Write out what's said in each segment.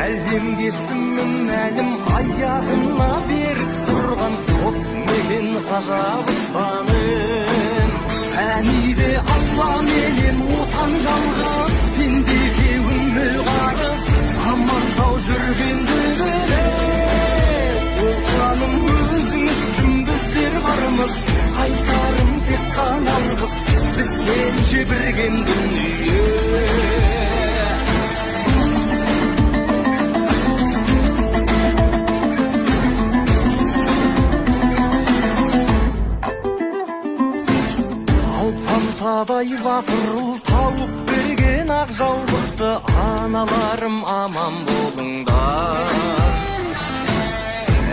әлемге сіңім әлім аяғына бер тұрған топ мекен ғажап ұстаным. Фәниде алла менен отан жалғыз, пендеге үмі қарыз, аман сау жүргендігіне. Отаным өзіңіз үшін біздер бармыз, айтарым тек қана алғыс, біткенше бірген дүние. Алпамсадай батыр ұл тауып берген ақ жаулықты, аналарым аман болыңдар.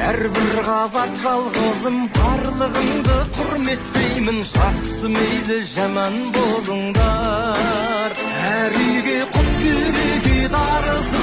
Әрбір қазақ жалғызым барлығыңды құрметтеймін, жақсы мейлі жаман болыңдар. Әр үйге құт береке дарызы